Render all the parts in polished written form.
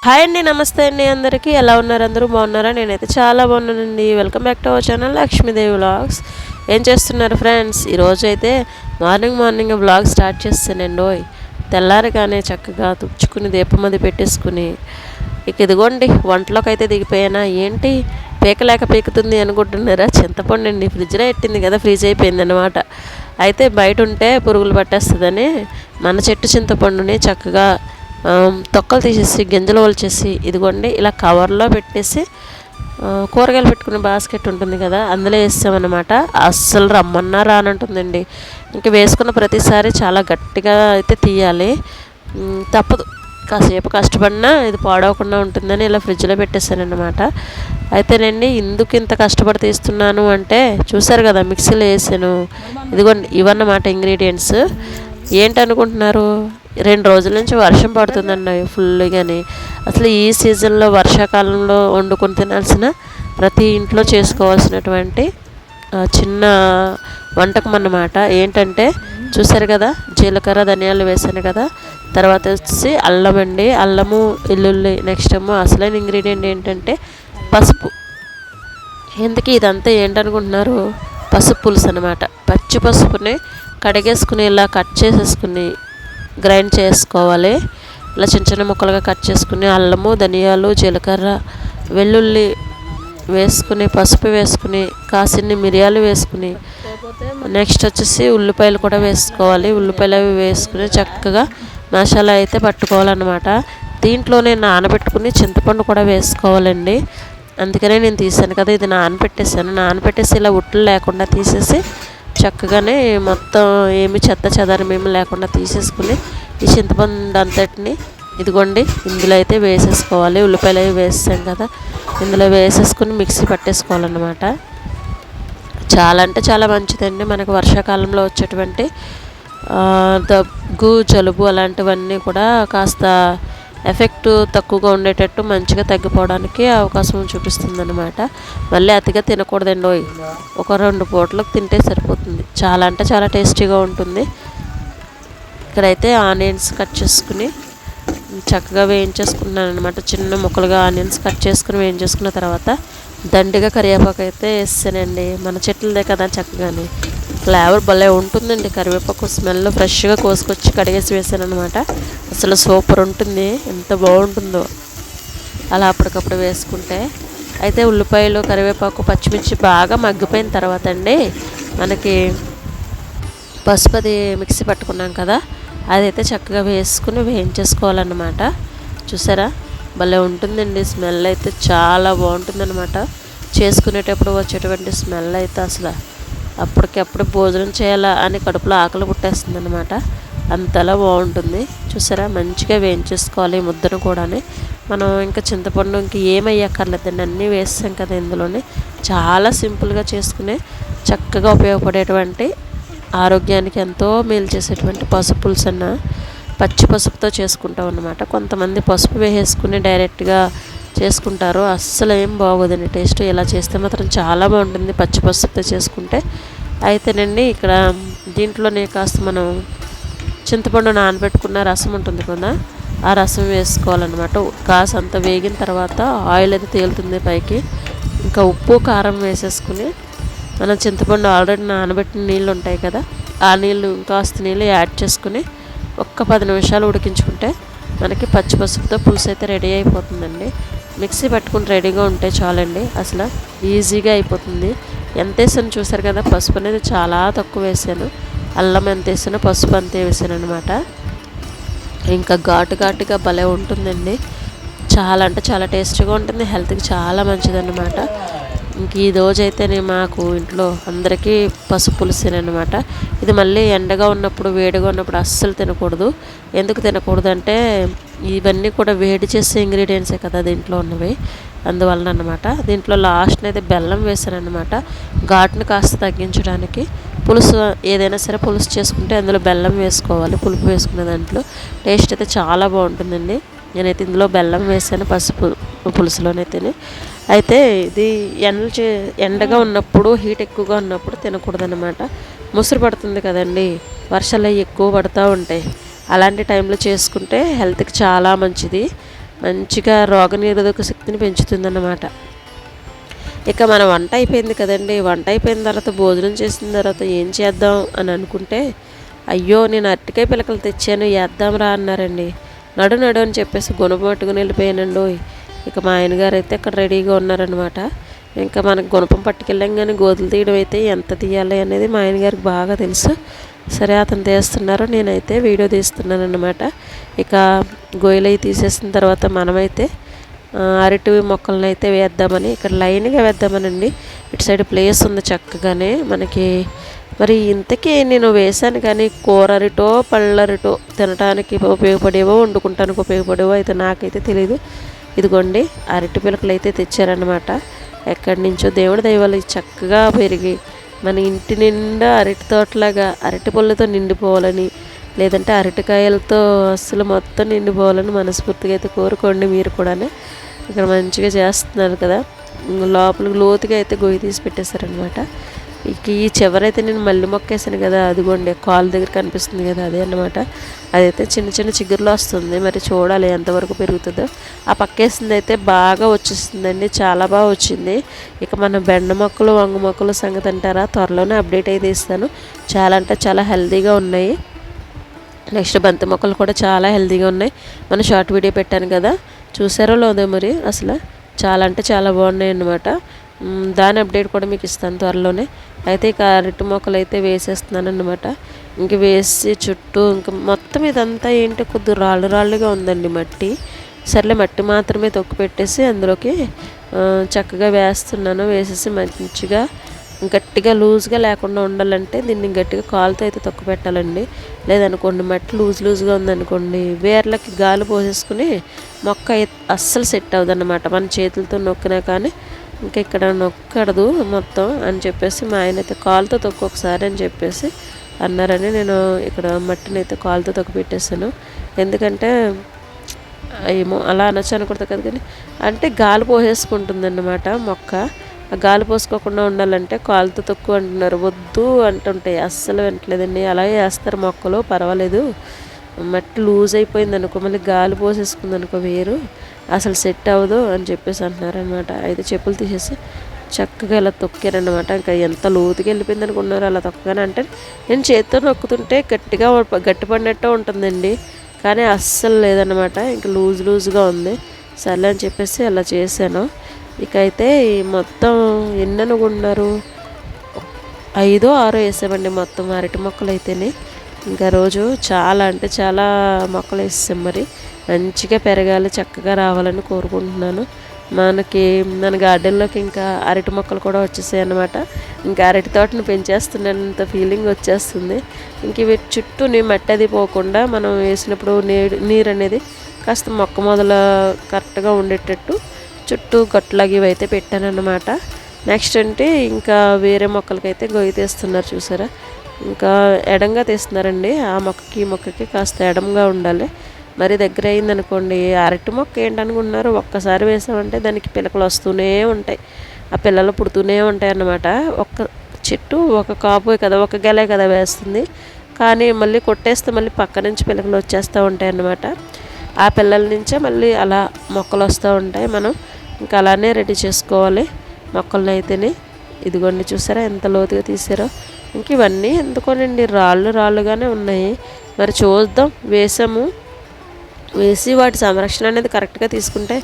Hi అండి, నమస్తే అండి. అందరికీ ఎలా ఉన్నారు? అందరూ బాగున్నారా? నేనైతే చాలా బాగున్నానండి. Welcome back to our channel Lakshmidevi vlogs. ఏం చేస్తున్నారు ఫ్రెండ్స్? ఈరోజు అయితే మార్నింగ్ వ్లాగ్ స్టార్ట్ చేస్తానండి. తెల్లారిగానే చక్కగా తుడుచుకుని దీపమది పెట్టేసుకుని ఇక ఇదిగోండి వంటలోకి అయితే దిగిపోయానా. ఏంటి పీకలేక పీకుతుంది అనుకుంటున్నారా? చింతపండు అండి, ఫ్రిడ్జ్లో పెట్టింది కదా, ఫ్రీజ్ అయిపోయింది అనమాట. అయితే బయట ఉంటే పురుగులు పట్టేస్తుందని మన చెట్టు చింతపండుని చక్కగా తొక్కలు తీసేసి గింజలు వలిచేసి ఇదిగోండి ఇలా కవర్లో పెట్టేసి కూరగాయలు పెట్టుకునే బాస్కెట్ ఉంటుంది కదా, అందులో వేస్తామన్నమాట. అస్సలు రమ్మన్నా రానంటుందండి. ఇంక వేసుకున్న ప్రతిసారి చాలా గట్టిగా అయితే తీయాలి, తప్పదు. కాసేపు కష్టపడినా ఇది పాడవకుండా ఉంటుందని ఇలా ఫ్రిడ్జ్లో పెట్టేశానన్నమాట. అయితేనండి ఎందుకు ఇంత కష్టపడి తీస్తున్నాను అంటే చూసారు కదా, మిక్సీలో వేసాను. ఇదిగోండి ఇవన్నమాట ఇంగ్రీడియంట్స్. ఏంటనుకుంటున్నారు? 2 రోజుల నుంచి వర్షం పడుతుందండి ఫుల్గాని. అసలు ఈ సీజన్లో వర్షాకాలంలో వండుకొని తినాల్సిన ప్రతి ఇంట్లో చేసుకోవాల్సినటువంటి చిన్న వంటకం అన్నమాట. ఏంటంటే చూసారు కదా, జీలకర్ర ధనియాలు వేసాను కదా, తర్వాత వచ్చి అల్లం అండి, అల్లము వెల్లుల్లి. నెక్స్ట్ ఏమో అసలైన ఇంగ్రీడియంట్ ఏంటంటే పసుపు. ఎందుకు ఇదంతా ఏంటనుకుంటున్నారు? పసుపు పులుసు అనమాట. పచ్చి పసుపుని కడిగేసుకుని ఇలా కట్ చేసేసుకుని గ్రైండ్ చేసుకోవాలి. ఇలా చిన్న ముక్కలుగా కట్ చేసుకుని అల్లము ధనియాలు జీలకర్ర వెల్లుల్లి వేసుకుని పసుపు వేసుకుని కాసిన్ని మిరియాలు వేసుకుని నెక్స్ట్ వచ్చేసి ఉల్లిపాయలు కూడా వేసుకోవాలి. ఉల్లిపాయలు అవి వేసుకుని చక్కగా మసాలా అయితే పట్టుకోవాలన్నమాట. దీంట్లోనే నానబెట్టుకుని చింతపండు కూడా వేసుకోవాలండి. అందుకనే నేను తీసాను కదా, ఇది నానబెట్టేసి ఇలా ఉట్లు లేకుండా తీసేసి చక్కగానే మొత్తం ఏమి చెత్త చెదారం ఏమి లేకుండా తీసేసుకుని ఈ చింతపండు అంతటిని ఇదిగోండి ఇందులో అయితే వేసేసుకోవాలి. ఉల్లిపాయలు అవి వేసాం కదా, ఇందులో వేసేసుకుని మిక్సీ పట్టేసుకోవాలన్నమాట. చాలా అంటే చాలా మంచిదండి. మనకు వర్షాకాలంలో వచ్చేటువంటి దగ్గు జలుబు అలాంటివన్నీ కూడా కాస్త ఎఫెక్ట్ తక్కువగా ఉండేటట్టు మంచిగా తగ్గిపోవడానికి అవకాశం చూపిస్తుంది అనమాట. మళ్ళీ అతిగా తినకూడదండి. ఒక 2 పూటలకు తింటే సరిపోతుంది. చాలా అంటే చాలా టేస్టీగా ఉంటుంది. ఇక్కడైతే ఆనియన్స్ కట్ చేసుకుని చక్కగా వేయించేసుకున్నాను అనమాట. చిన్న ముక్కలుగా ఆనియన్స్ కట్ చేసుకుని వేయించేసుకున్న తర్వాత దండిగా కరివేపాకు అయితే వేసానండి. మన చెట్లదే కదా, చక్కగానే ఫ్లేవర్ భలే ఉంటుందండి. కరివేపాకు స్మెల్ ఫ్రెష్గా కోసుకొచ్చి కడిగేసి వేసాను అనమాట. అసలు సూపర్ ఉంటుంది, ఎంత బాగుంటుందో అలా అప్పటికప్పుడు వేసుకుంటే. అయితే ఉల్లిపాయలు కరివేపాకు పచ్చిమిర్చి బాగా మగ్గిపోయిన తర్వాత అండి మనకి పసుపు అది మిక్సీ పట్టుకున్నాం కదా, అదైతే చక్కగా వేసుకుని వేయించేసుకోవాలన్నమాట. చూసారా భలే ఉంటుందండి. స్మెల్ అయితే చాలా బాగుంటుందన్నమాట. చేసుకునేటప్పుడు వచ్చేటువంటి స్మెల్ అయితే అసలు అప్పటికప్పుడు భోజనం చేయాలా అని కడుపులో ఆకలి పుట్టేస్తుంది అనమాట. అంతలా బాగుంటుంది. చూసారా మంచిగా వేయించేసుకోవాలి ముద్దను కూడా. మనం ఇంకా చింతపండు ఇంక ఏమయ్యక్కర్లేదండి, అన్నీ వేస్తాం కదా ఇందులోనే. చాలా సింపుల్గా చేసుకునే చక్కగా ఉపయోగపడేటువంటి ఆరోగ్యానికి ఎంతో మేలు చేసేటువంటి పసుపు పులుసు అన్న పచ్చి పసుపుతో చేసుకుంటాం అన్నమాట. కొంతమంది పసుపు వేసేసుకుని డైరెక్ట్గా చేసుకుంటారు, అస్సలు ఏం బాగోదండి టేస్ట్. ఇలా చేస్తే మాత్రం చాలా బాగుంటుంది పచ్చి పసుపుతో చేసుకుంటే. అయితేనండి ఇక్కడ దీంట్లోనే కాస్త మనం చింతపండు నానబెట్టుకున్న రసం ఉంటుంది కదా, ఆ రసం వేసుకోవాలన్నమాట. కాస్త అంత వేగిన తర్వాత ఆయిల్ అయితే తేలుతుంది పైకి. ఇంకా ఉప్పు కారం వేసేసుకుని మనం చింతపండు ఆల్రెడీ నానబెట్టిన నీళ్ళు ఉంటాయి కదా, ఆ నీళ్ళు ఇంకాస్త నీళ్ళు యాడ్ చేసుకుని ఒక్క 10 నిమిషాలు ఉడికించుకుంటే మనకి పచ్చి పసుపుతో పులుసు అయితే రెడీ అయిపోతుందండి. మిక్సీ పట్టుకుని రెడీగా ఉంటే చాలండి, అసలు ఈజీగా అయిపోతుంది. ఎంత వేసాను చూసారు కదా, పసుపు అనేది చాలా తక్కువ వేసాను. అల్లం ఎంత వేసానో పసుపు అంతే వేసాను అనమాట. ఇంకా ఘాటుగా భలే ఉంటుందండి. చాలా అంటే చాలా టేస్టీగా ఉంటుంది, హెల్త్కి చాలా మంచిదన్నమాట. ఇంక ఈ రోజైతే మాకు ఇంట్లో అందరికీ పసుపు పులుసేనమాట. ఇది మళ్ళీ ఎండగా ఉన్నప్పుడు వేడిగా ఉన్నప్పుడు అస్సలు తినకూడదు. ఎందుకు తినకూడదు అంటే ఇవన్నీ కూడా వేడి చేసే ఇంగ్రీడియంట్సే కదా దీంట్లో ఉన్నవి, అందువలన అనమాట. దీంట్లో లాస్ట్ని అయితే బెల్లం వేసానమాట, ఘాటుని కాస్త తగ్గించడానికి. పులుసు ఏదైనా సరే పులుసు చేసుకుంటే అందులో బెల్లం వేసుకోవాలి. పులుపు వేసుకునే దాంట్లో టేస్ట్ అయితే చాలా బాగుంటుందండి. నేనైతే ఇందులో బెల్లం వేసాను పసుపు పులుసులోనైతేనే. అయితే ఇది ఎండగా ఉన్నప్పుడు హీట్ ఎక్కువగా ఉన్నప్పుడు తినకూడదన్నమాట. ముసురు పడుతుంది కదండి, వర్షాలు ఎక్కువ పడుతూ ఉంటాయి. అలాంటి టైంలో చేసుకుంటే హెల్త్కి చాలా మంచిది. మంచిగా రోగనిరోధక శక్తిని పెంచుతుందన్నమాట. ఇక మన వంట అయిపోయింది కదండి. వంట అయిపోయిన తర్వాత భోజనం చేసిన తర్వాత ఏం చేద్దాం అని అనుకుంటే, అయ్యో నేను అరటికాయ పిలకలు తెచ్చాను వేద్దాంరా అన్నారండి. నడు నడు అని చెప్పేసి గుణపట్టుకుని వెళ్ళిపోయానండి. ఇక మా ఆయనగారు అయితే అక్కడ రెడీగా ఉన్నారనమాట. ఇంకా మనకు గుణపం పట్టుకెళ్ళాం కానీ గోతులు తీయడం అయితే ఎంత తీయాలి అనేది మా ఆయనగారికి బాగా తెలుసు. సరే అతను తీస్తున్నారు, నేనైతే వీడియో తీస్తున్నాను అన్నమాట. ఇక గొయ్యలు అవి తీసేసిన తర్వాత మనమైతే అరటి మొక్కలను అయితే వేద్దామని ఇక్కడ లైన్గా వేద్దామనండి. ఇటు సైడ్ ప్లేస్ ఉంది చక్కగానే మనకి. మరి ఇంతకీ నేను వేశాను కానీ కూర అరిటో పళ్ళరిటో తినడానికి ఉపయోగపడేవో వండుకుంటానికి ఉపయోగపడేవో అయితే నాకైతే తెలీదు. ఇదిగోండి అరటి పిలకలు అయితే తెచ్చారనమాట. ఎక్కడి నుంచో దేవుడి దయ వల్ల చక్కగా పెరిగి మన ఇంటి నిండా అరటి తోటలాగా అరటి పళ్ళతో నిండిపోవాలని, లేదంటే అరటికాయలతో అస్సలు మొత్తం నిండిపోవాలని మనస్ఫూర్తిగా అయితే కోరుకోండి మీరు కూడా. ఇక్కడ మంచిగా చేస్తున్నారు కదా. లోపలికి లోతుగా అయితే గొయ్యి తీసి పెట్టేశారనమాట. ఇక ఈ చివరైతే నేను మళ్ళీ మొక్కేసాను కదా, అదిగోండి కాలు దగ్గర కనిపిస్తుంది కదా, అదే అన్నమాట. అదైతే చిన్న చిన్న చిగురులో వస్తుంది. మరి చూడాలి ఎంతవరకు పెరుగుతుందో. ఆ పక్కేసింది అయితే బాగా వచ్చేస్తుందండి, చాలా బాగా వచ్చింది. ఇక మన బెండ మొక్కలు వంగ మొక్కలు సంగతి అంటారా, త్వరలోనే అప్డేట్ అయితే ఇస్తాను. చాలా అంటే చాలా హెల్తీగా ఉన్నాయి. నెక్స్ట్ బంతి మొక్కలు కూడా చాలా హెల్తీగా ఉన్నాయి. మన షార్ట్ వీడియో పెట్టాను కదా, చూసారో లేదో మరి. అసలు చాలా అంటే చాలా బాగున్నాయి అన్నమాట. దాని అప్డేట్ కూడా మీకు ఇస్తాను త్వరలోనే. అయితే ఇక అరటి మొక్కలు అయితే వేసేస్తున్నాను అన్నమాట. ఇంక వేసి చుట్టూ ఇంకా మొత్తం ఇదంతా ఏంటి కొద్ది రాళ్ళు రాళ్ళుగా ఉందండి మట్టి. సర్లే మట్టి మాత్రమే తొక్కు పెట్టేసి అందులోకి చక్కగా వేస్తున్నాను. వేసేసి మంచిగా గట్టిగా లూజ్గా లేకుండా ఉండాలంటే దీన్ని గట్టిగా కాలుతో అయితే తొక్కు పెట్టాలండి. లేదనుకోండి మట్టి లూజ్గా ఉందనుకోండి వేర్లకి గాలి పోసేసుకుని మొక్క అస్సలు సెట్ అవ్వదు అన్నమాట. మన చేతులతో నొక్కినా కానీ ఇంకా ఇక్కడ నొక్కడదు మొత్తం అని చెప్పేసి మా ఆయన అయితే కాలుతో తొక్కు ఒకసారి అని చెప్పేసి అన్నారని నేను ఇక్కడ మట్టిని అయితే కాలుతో తొక్కు పెట్టేశాను. ఎందుకంటే ఏమో అలా అనొచ్చు అనకూడదు కదా, కానీ అంటే గాలి పోసేసుకుంటుందన్నమాట మొక్క. ఆ గాలి పోసుకోకుండా ఉండాలంటే కాలుతో తొక్కు అంటున్నారు, వద్దు అంటుంటాయి, అస్సలు వినట్లేదండి. అలాగే వేస్తారు మొక్కలు, పర్వాలేదు. మట్టి లూజ్ అయిపోయింది అనుకో, మళ్ళీ గాలి పోసేసుకుంది అనుకో వేరు, అసలు సెట్ అవ్వదు అని చెప్పేసి అంటున్నారనమాట. అయితే చెప్పులు తీసేసి చక్కగా ఇలా తొక్కారనమాట. ఇంకా ఎంత లోతుకి వెళ్ళిపోయింది అనుకున్నారు అలా తొక్కగానే. అంటే నేను చేతితో నొక్కుతుంటే గట్టి పడినట్టు ఉంటుందండి, కానీ అస్సలు లేదనమాట. ఇంకా లూజ్గా ఉంది. సర్లే అని చెప్పేసి అలా చేశాను. ఇక అయితే మొత్తం ఎన్ని అనుకున్నారు, 5 6 వేసామండి మొత్తం అరటి మొక్కలు అయితేనే. ఇంకా రోజు చాలా అంటే చాలా మొక్కలు వేసాం. మరి మంచిగా పెరగాలి, చక్కగా రావాలని కోరుకుంటున్నాను. మన గార్డెన్లోకి ఇంకా అరటి మొక్కలు కూడా వచ్చేసాయి అన్నమాట. ఇంకా అరటి తోటను పెంచేస్తున్నంత ఫీలింగ్ వచ్చేస్తుంది. ఇంక ఇవి చుట్టూ మట్టి అది పోకుండా మనం వేసినప్పుడు నీరు అనేది కాస్త మొక్క మొదల కరెక్ట్గా ఉండేటట్టు చుట్టూ గట్లాగి ఇవి అయితే పెట్టానన్నమాట. నెక్స్ట్ అంటే ఇంకా వేరే మొక్కలకైతే గొయ్యి తీస్తున్నారు చూసారా. ఇంకా ఎడంగా తీస్తున్నారండి. ఆ మొక్కకి ఈ మొక్కకి కాస్త ఎడంగా ఉండాలి. మరి దగ్గర అయిందనుకోండి, అరటి మొక్క ఏంటనుకున్నారు, ఒక్కసారి వేసామంటే దానికి పిలకలు వస్తూనే ఉంటాయి, ఆ పిల్లలు పుడుతూనే ఉంటాయి అన్నమాట. ఒక్క చెట్టు ఒక కాపు కదా, ఒక గెలే కదా వేస్తుంది, కానీ మళ్ళీ కొట్టేస్తే మళ్ళీ పక్క నుంచి పిలకలు వచ్చేస్తూ ఉంటాయి అన్నమాట. ఆ పిల్లల నుంచే మళ్ళీ అలా మొక్కలు వస్తూ ఉంటాయి. మనం ఇంకా అలానే రెడీ చేసుకోవాలి మొక్కలను అయితేనే. ఇదిగోండి చూసారా ఎంత లోతుగా తీసారో. ఇంక ఇవన్నీ ఎందుకోనండి రాళ్ళుగానే ఉన్నాయి. మరి చూద్దాం, వేసి వాటి సంరక్షణ అనేది కరెక్ట్గా తీసుకుంటే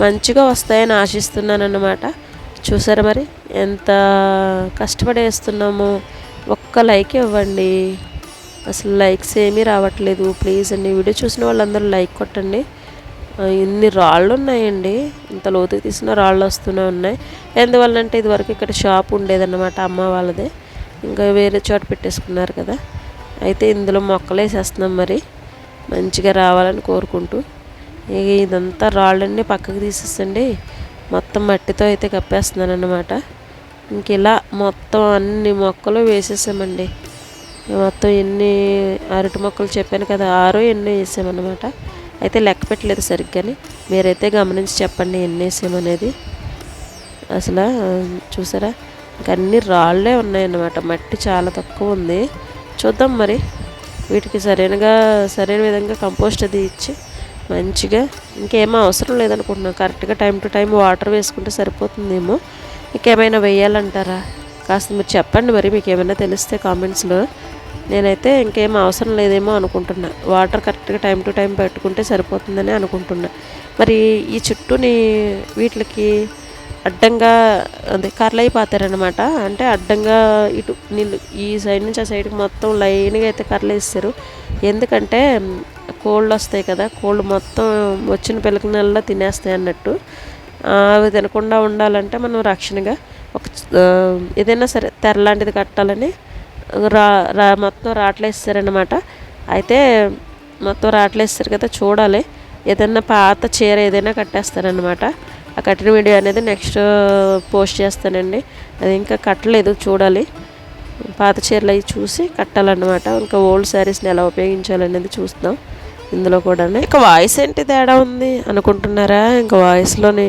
మంచిగా వస్తాయని ఆశిస్తున్నాను అన్నమాట. చూసారా మరి ఎంత కష్టపడి వేస్తున్నామో. ఒక్క లైక్ ఇవ్వండి, అసలు లైక్స్ ఏమీ రావట్లేదు ప్లీజ్ అండి. వీడియో చూసిన వాళ్ళందరూ లైక్ కొట్టండి. ఇన్ని రాళ్ళు ఉన్నాయండి, ఇంత లోతుకి తీసిన రాళ్ళు వస్తూనే ఉన్నాయి. ఎందువల్లంటే ఇదివరకు ఇక్కడ షాప్ ఉండేదన్నమాట అమ్మ వాళ్ళదే, ఇంకా వేరే చోట పెట్టేసుకున్నారు కదా. అయితే ఇందులో మొక్కలు వేసేస్తున్నాం మరి మంచిగా రావాలని కోరుకుంటూ. ఇదంతా రాళ్ళన్నీ పక్కకు తీసేసండి, మొత్తం మట్టితో అయితే కప్పేస్తున్నాను అన్నమాట. ఇంక ఇలా మొత్తం అన్ని మొక్కలు వేసేసామండి. మొత్తం ఎన్ని అరటి మొక్కలు చెప్పాను కదా, 6 ఎన్ని వేసామన్నమాట. అయితే లెక్క పెట్టలేదు సరిగ్గాని, మీరైతే గమనించి చెప్పండి ఎన్ని వేసామనేది. అసలు చూసారా ఇంక అన్ని రాళ్ళే ఉన్నాయన్నమాట, మట్టి చాలా తక్కువ ఉంది. చూద్దాం మరి వీటికి సరైన విధంగా కంపోస్ట్ అది ఇచ్చి మంచిగా ఇంకేమో అవసరం లేదనుకుంటున్నాను. కరెక్ట్గా టైం టు టైం వాటర్ వేసుకుంటే సరిపోతుందేమో. ఇంకేమైనా వేయాలంటారా? కాస్త మీరు చెప్పండి మరి, మీకు ఏమైనా తెలిస్తే కామెంట్స్లో. నేనైతే ఇంకేం అవసరం లేదేమో అనుకుంటున్నా. వాటర్ కరెక్ట్గా టైం టు టైం పెట్టుకుంటే సరిపోతుందని అనుకుంటున్నా. మరి ఈ చుట్టూని వీటికి అడ్డంగా అదే కర్రలు పాతారనమాట. అంటే అడ్డంగా ఇటు నీళ్ళు ఈ సైడ్ నుంచి ఆ సైడ్కి మొత్తం లైన్గా అయితే కర్రలు వేస్తారు. ఎందుకంటే కోళ్ళు వస్తాయి కదా, కోళ్ళు మొత్తం వచ్చిన పిల్లకి నెలలో తినేస్తాయి అన్నట్టు. అవి తినకుండా ఉండాలంటే మనం రక్షణగా ఒక ఏదైనా సరే తెర లాంటిది కట్టాలని మొత్తం రాట్లేస్తారనమాట. అయితే మొత్తం రాట్లేస్తారు కదా, చూడాలి. ఏదైనా పాత చీర ఏదైనా కట్టేస్తారనమాట. ఆ కట్టిన వీడియో అనేది నెక్స్ట్ పోస్ట్ చేస్తానండి. అది ఇంకా కట్టలేదు, చూడాలి. పాత చీరలు అవి చూసి కట్టాలన్నమాట. ఇంకా ఓల్డ్ శారీస్ని ఎలా ఉపయోగించాలనేది చూస్తాం ఇందులో కూడా. ఇంకా వాయిస్ ఏంటి తేడా ఉంది అనుకుంటున్నారా? ఇంకా వాయిస్లోని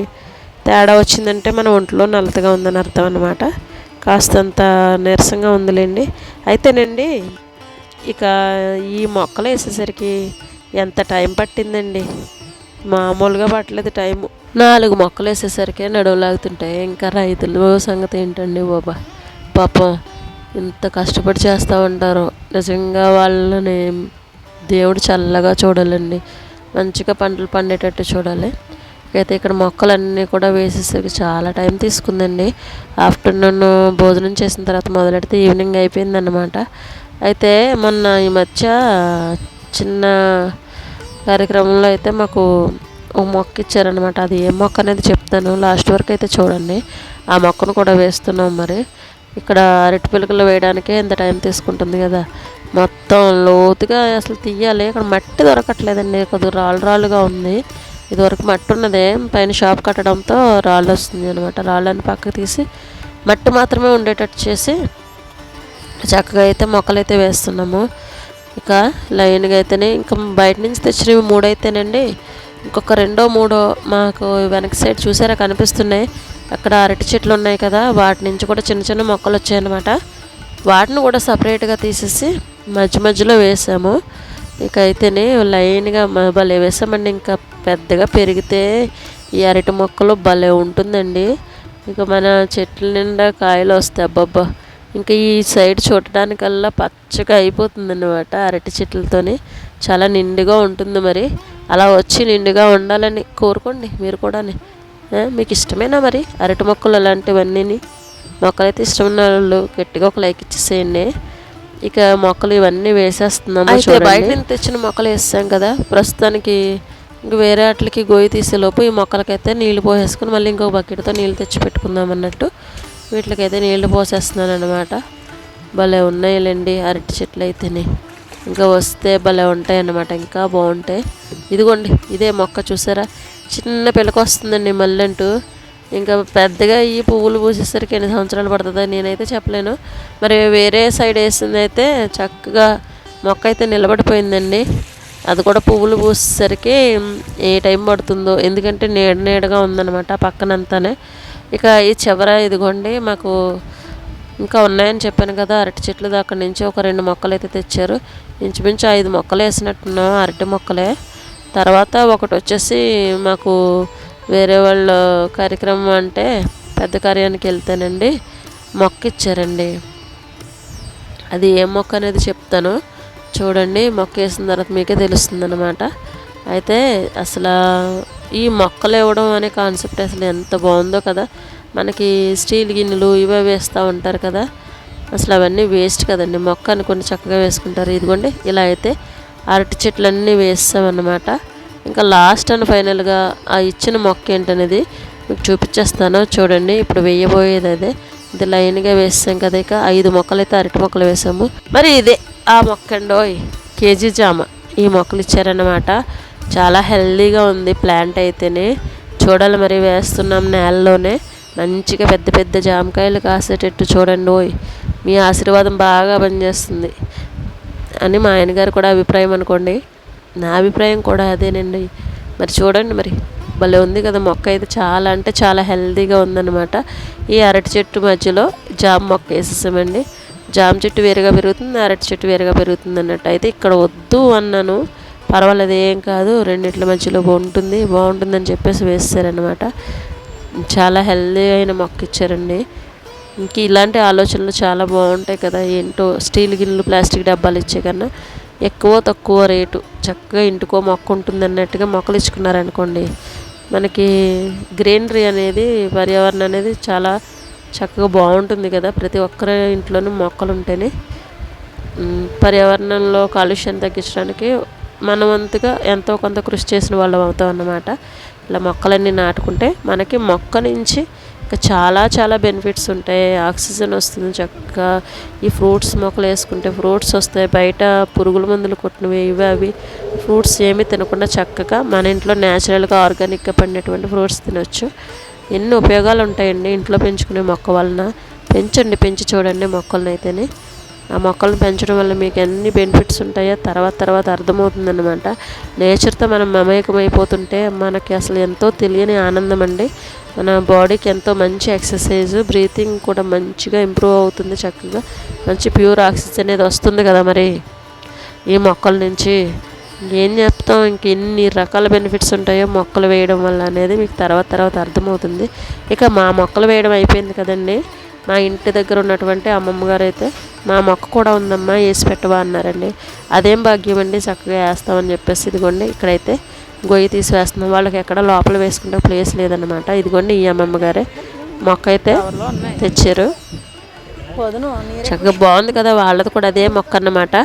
తేడా వచ్చిందంటే మన ఒంట్లో నలతగా ఉందని అర్థం అన్నమాట. కాస్తంత నీరసంగా ఉందిలేండి. అయితేనండి ఇక ఈ మొక్కలు వేసేసరికి ఎంత టైం పట్టిందండి, మామూలుగా పట్టలేదు టైము. 4 మొక్కలు వేసేసరికి నడువులాగుతుంటాయి. ఇంకా రైతుల సంగతి ఏంటండి బాబా, పాపం ఇంత కష్టపడి చేస్తూ ఉంటారు. నిజంగా వాళ్ళని దేవుడు చల్లగా చూడాలండి, మంచిగా పంటలు పండేటట్టు చూడాలి. అయితే ఇక్కడ మొక్కలన్నీ కూడా వేసేసరికి చాలా టైం తీసుకుందండి. ఆఫ్టర్నూన్ భోజనం చేసిన తర్వాత మొదలెడితే ఈవినింగ్ అయిపోయిందన్నమాట. అయితే మొన్న ఈ మధ్య చిన్న కార్యక్రమంలో అయితే మాకు ఒక మొక్క ఇచ్చారనమాట. అది ఏ మొక్క అనేది చెప్తాను, లాస్ట్ వరకు అయితే చూడండి. ఆ మొక్కను కూడా వేస్తున్నాం. మరి ఇక్కడ అరటి పిలకలు వేయడానికే ఎంత టైం తీసుకుంటుంది కదా, మొత్తం లోతుగా అసలు తీయాలి. ఇక్కడ మట్టి దొరకట్లేదండి, కొద్దిగా రాళ్ళుగా ఉంది. ఇదివరకు మట్టి ఉన్నదే, పైన షాప్ కట్టడంతో రాళ్ళు వస్తుంది అనమాట. రాళ్ళని పక్కకు తీసి మట్టి మాత్రమే ఉండేటట్టు చేసి చక్కగా అయితే మొక్కలు అయితే వేస్తున్నాము. ఇక లైన్గా అయితేనే ఇంకా బయట నుంచి తెచ్చినవి 3 అయితేనండి, ఇంకొక 2 3 మాకు వెనక సైడ్ చూసారా కనిపిస్తున్నాయి. అక్కడ అరటి చెట్లు ఉన్నాయి కదా, వాటి నుంచి కూడా చిన్న చిన్న మొక్కలు వచ్చాయన్నమాట. వాటిని కూడా సపరేట్గా తీసేసి మధ్యలో వేసాము. ఇక అయితేనే లైన్గా భలే వేసామండి. ఇంకా పెద్దగా పెరిగితే ఈ అరటి మొక్కలు భలే ఉంటుందండి. ఇక మన చెట్ల నిండా కాయలు వస్తాయి. అబ్బబ్బా, ఇంకా ఈ సైడ్ చూడటానికల్లా పచ్చగా అయిపోతుంది అన్నమాట అరటి చెట్లతోని. చాలా నిండుగా ఉంటుంది. మరి అలా వచ్చి నిండుగా ఉండాలని కోరుకోండి మీరు కూడా. మీకు ఇష్టమేనా మరి అరటి మొక్కలు అలాంటివన్నీ? మొక్కలైతే ఇష్టమైన వాళ్ళు గట్టిగా ఒక లైక్ ఇచ్చేసేయండి. ఇక మొక్కలు ఇవన్నీ వేసేస్తున్నాము. అయితే బయట నుంచి తెచ్చిన మొక్కలు వేసాం కదా, ప్రస్తుతానికి ఇంక వేరే వాటికి గోయి తీసేలోపు ఈ మొక్కలకైతే నీళ్లు పోసేసుకుని మళ్ళీ ఇంకొక బకెట్తో నీళ్ళు తెచ్చి పెట్టుకుందాం అన్నట్టు వీటికైతే నీళ్లు పోసేస్తున్నాను అనమాట. భలే ఉన్నాయిలేండి అరటి చెట్లు అయితేనే, ఇంకా వస్తే భలే ఉంటాయి అన్నమాట, ఇంకా బాగుంటాయి. ఇదిగోండి ఇదే మొక్క చూసారా, చిన్న పిలక వస్తుందండి మళ్ళంటూ. ఇంకా పెద్దగా ఈ పువ్వులు పూసేసరికి ఎన్ని సంవత్సరాలు పడుతుందో నేనైతే చెప్పలేను. మరి వేరే సైడ్ వేసింది అయితే చక్కగా మొక్క అయితే నిలబడిపోయిందండి. అది కూడా పువ్వులు పూసేసరికి ఏ టైం పడుతుందో, ఎందుకంటే నీడగా ఉందన్నమాట పక్కనంతానే. ఇక ఈ చివర ఇదిగోండి మాకు ఇంకా ఉన్నాయని చెప్పాను కదా అరటి చెట్లు, అక్కడి నుంచి ఒక 2 మొక్కలు అయితే తెచ్చారు. ఇంచుమించు 5 మొక్కలు వేసినట్టున్నాం అరటి మొక్కలే. తర్వాత ఒకటి వచ్చేసి మాకు వేరే వాళ్ళ కార్యక్రమం అంటే పెద్ద కార్యానికి వెళ్తానండి, మొక్క ఇచ్చారండి. అది ఏ మొక్క అనేది చెప్తాను చూడండి. మొక్క వేసిన తర్వాత మీకే తెలుస్తుంది అన్నమాట. అయితే అసలు ఈ మొక్కలు ఇవ్వడం అనే కాన్సెప్ట్ అసలు ఎంత బాగుందో కదా. మనకి స్టీల్ గిన్నెలు ఇవే వేస్తూ ఉంటారు కదా, అసలు అవన్నీ వేస్ట్ కదండి. మొక్క అనుకొని చక్కగా వేసుకుంటారు. ఇదిగోండి ఇలా అయితే అరటి చెట్లన్నీ వేస్తామన్నమాట. ఇంకా లాస్ట్ అండ్ ఫైనల్గా ఆ ఇచ్చిన మొక్క ఏంటనేది మీకు చూపించేస్తాను చూడండి. ఇప్పుడు వేయబోయేది అదే, ఇది లైన్గా వేస్తాం కదా. ఇక 5 మొక్కలు అయితే అరటి మొక్కలు వేసాము. మరి ఇదే ఆ మొక్క అండోయ్, కేజీ జామ ఈ మొక్కలు ఇచ్చారన్నమాట. చాలా హెల్దీగా ఉంది ప్లాంట్ అయితేనే. చూడాలి మరి, వేస్తున్నాం నేలలోనే. మంచిగా పెద్ద పెద్ద జామకాయలు కాసేటట్టు చూడండి. ఓయ్, మీ ఆశీర్వాదం బాగా పనిచేస్తుంది అని మా ఆయనగారు కూడా అభిప్రాయం అనుకోండి. నా అభిప్రాయం కూడా అదేనండి. మరి చూడండి, మరి భలే ఉంది కదా మొక్క అయితే. చాలా అంటే చాలా హెల్తీగా ఉందన్నమాట. ఈ అరటి చెట్టు మధ్యలో జామ మొక్క వేసేసామండి. జామ చెట్టు వేరుగా పెరుగుతుంది, అరటి చెట్టు వేరుగా పెరుగుతుంది అన్నట్టు. అయితే ఇక్కడ వద్దు అన్నాను, పర్వాలేదు ఏం కాదు, రెండిట్ల మధ్యలో బాగుంటుందని చెప్పేసి వేస్తారనమాట. చాలా హెల్దీ అయిన మొక్క ఇచ్చారండి. ఇంక ఇలాంటి ఆలోచనలు చాలా బాగుంటాయి కదా. ఏంటో స్టీల్ గిన్నెలు ప్లాస్టిక్ డబ్బాలు ఇచ్చే కన్నా ఎక్కువ తక్కువ రేటు చక్కగా ఇంటికో మొక్క ఉంటుంది అన్నట్టుగా మొక్కలు ఇచ్చుకున్నారనుకోండి, మనకి గ్రీనరీ అనేది, పర్యావరణం అనేది చాలా చక్కగా బాగుంటుంది కదా. ప్రతి ఒక్కరి ఇంట్లోనూ మొక్కలు ఉంటేనే పర్యావరణంలో కాలుష్యాన్ని తగ్గించడానికి మన వంతుగా ఎంతో కొంత కృషి చేసిన వాళ్ళం అవుతాం అన్నమాట. ఇలా మొక్కలన్నీ నాటుకుంటే మనకి మొక్క నుంచి ఇంకా చాలా చాలా బెనిఫిట్స్ ఉంటాయి. ఆక్సిజన్ వస్తుంది చక్కగా. ఈ ఫ్రూట్స్ మొక్కలు వేసుకుంటే ఫ్రూట్స్ వస్తాయి. బయట పురుగుల మందులు కొట్టినవి అవి ఫ్రూట్స్ ఏమీ తినకుండా చక్కగా మన ఇంట్లో న్యాచురల్గా ఆర్గానిక్గా పండినటువంటి ఫ్రూట్స్ తినొచ్చు. ఎన్ని ఉపయోగాలు ఉంటాయండి ఇంట్లో పెంచుకునే మొక్క వలన. పెంచి చూడండి మొక్కలను అయితేనే. ఆ మొక్కలను పెంచడం వల్ల మీకు ఎన్ని బెనిఫిట్స్ ఉంటాయో తర్వాత అర్థమవుతుందన్నమాట. నేచర్తో మనం మమేకమైపోతుంటే మనకి అసలు ఎంతో తెలియని ఆనందం అండి. మన బాడీకి ఎంతో మంచి ఎక్సర్సైజ్, బ్రీతింగ్ కూడా మంచిగా ఇంప్రూవ్ అవుతుంది. చక్కగా మంచి ప్యూర్ ఆక్సిజన్ అనేది వస్తుంది కదా మరి ఈ మొక్కల నుంచి. ఏం చెప్తాం, ఇంక ఎన్ని రకాల బెనిఫిట్స్ ఉంటాయో మొక్కలు వేయడం వల్ల అనేది మీకు తర్వాత అర్థమవుతుంది. ఇక మా మొక్కలు వేయడం అయిపోయింది కదండి. మా ఇంటి దగ్గర ఉన్నటువంటి అమ్మమ్మ గారు అయితే, మా మొక్క కూడా ఉందమ్మా వేసి పెట్టవా అన్నారండి. అదేం భాగ్యం అండి, చక్కగా వేస్తామని చెప్పేసి ఇదిగోండి ఇక్కడైతే గొయ్యి తీసి వేస్తున్నాం. వాళ్ళకి ఎక్కడ లోపల వేసుకుంటే ప్లేస్ లేదన్నమాట. ఇదిగోండి ఈ అమ్మమ్మ గారే మొక్క అయితే తెచ్చారు. చక్కగా బాగుంది కదా, వాళ్ళది కూడా అదే మొక్క అన్నమాట.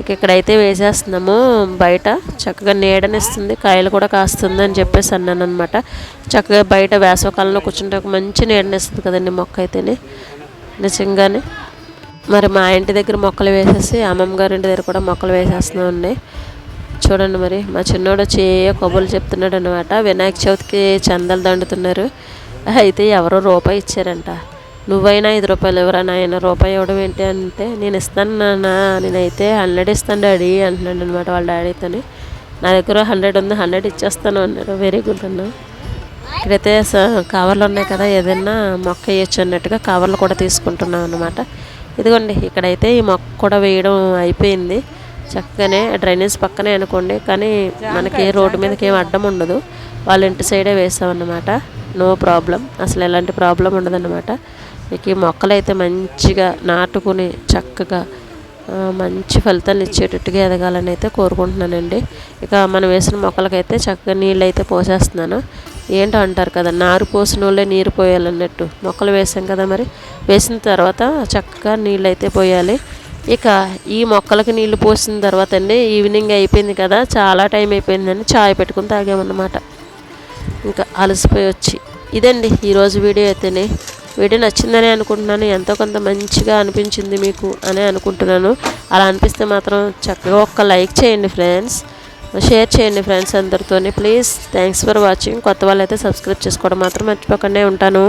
ఇక ఇక్కడైతే వేసేస్తున్నాము. బయట చక్కగా నీడనిస్తుంది, కాయలు కూడా కాస్తుంది అని చెప్పేసి అన్నాను అనమాట. చక్కగా బయట వేసవకాలంలో కూర్చుంటే ఒక మంచి నీడనిస్తుంది కదండి మొక్క అయితేనే నిజంగానే. మరి మా ఇంటి దగ్గర మొక్కలు వేసేసి అమ్మమ్మ గారి ఇంటి దగ్గర కూడా మొక్కలు వేసేస్తున్నామండి. చూడండి మరి మా చిన్నోడు వచ్చి కబుర్లు చెప్తున్నాడు అనమాట. వినాయక చవితికి చందాలు దండుతున్నారు. అయితే ఎవరో రూపాయి ఇచ్చారంట. నువ్వైనా 5 రూపాయలు ఎవరా నాయన, రూపాయి ఇవ్వడం ఏంటి అంటే, నేను ఇస్తాను నాన్న, నేనైతే 100 ఇస్తాను డాడీ అంటున్నాడు అనమాట వాళ్ళ డాడీతోని. నా దగ్గర 100 ఉంది, 100 ఇచ్చేస్తాను అన్నాడు. వెరీ గుడ్ అన్న. ఇక్కడైతే కవర్లు ఉన్నాయి కదా, ఏదైనా మొక్క వేయచ్చు అన్నట్టుగా కవర్లు కూడా తీసుకుంటున్నాం అనమాట. ఇదిగోండి ఇక్కడైతే ఈ మొక్క కూడా వేయడం అయిపోయింది. చక్కగానే డ్రైనేజ్ పక్కనే అనుకోండి, కానీ మనకి రోడ్డు మీదకి ఏం అడ్డం ఉండదు. వాళ్ళ ఇంటి సైడే వేసామన్నమాట. నో ప్రాబ్లం, అసలు ఎలాంటి ప్రాబ్లం ఉండదన్నమాట. మీకు ఈ మొక్కలు అయితే మంచిగా నాటుకుని చక్కగా మంచి ఫలితాలు ఇచ్చేటట్టుగా ఎదగాలని అయితే కోరుకుంటున్నానండి. ఇక మనం వేసిన మొక్కలకైతే చక్కగా నీళ్ళు అయితే పోసేస్తున్నాను. ఏంటో అంటారు కదా, నారు పోసిన వాళ్ళే నీరు పోయాలన్నట్టు. మొక్కలు వేసాం కదా, మరి వేసిన తర్వాత చక్కగా నీళ్ళు అయితే పోయాలి. ఇక ఈ మొక్కలకి నీళ్లు పోసిన తర్వాత అండి ఈవినింగ్ అయిపోయింది కదా, చాలా టైం అయిపోయిందని చాయ్ పెట్టుకుని తాగామన్నమాట. ఇంకా అలసిపోయి వచ్చి ఇదండి ఈరోజు వీడియో అయితేనే. వీడియో నచ్చిందని అనుకుంటున్నాను. ఎంతో కొంత మంచిగా అనిపించింది మీకు అని అనుకుంటున్నాను. అలా అనిపిస్తే మాత్రం చక్కగా ఒక్క లైక్ చేయండి ఫ్రెండ్స్, షేర్ చేయండి ఫ్రెండ్స్ అందరితోని ప్లీజ్. Thanks for watching. కొత్త వాళ్ళైతే సబ్స్క్రైబ్ చేసుకోవడం మాత్రం మర్చిపోకుండా. ఉంటాను.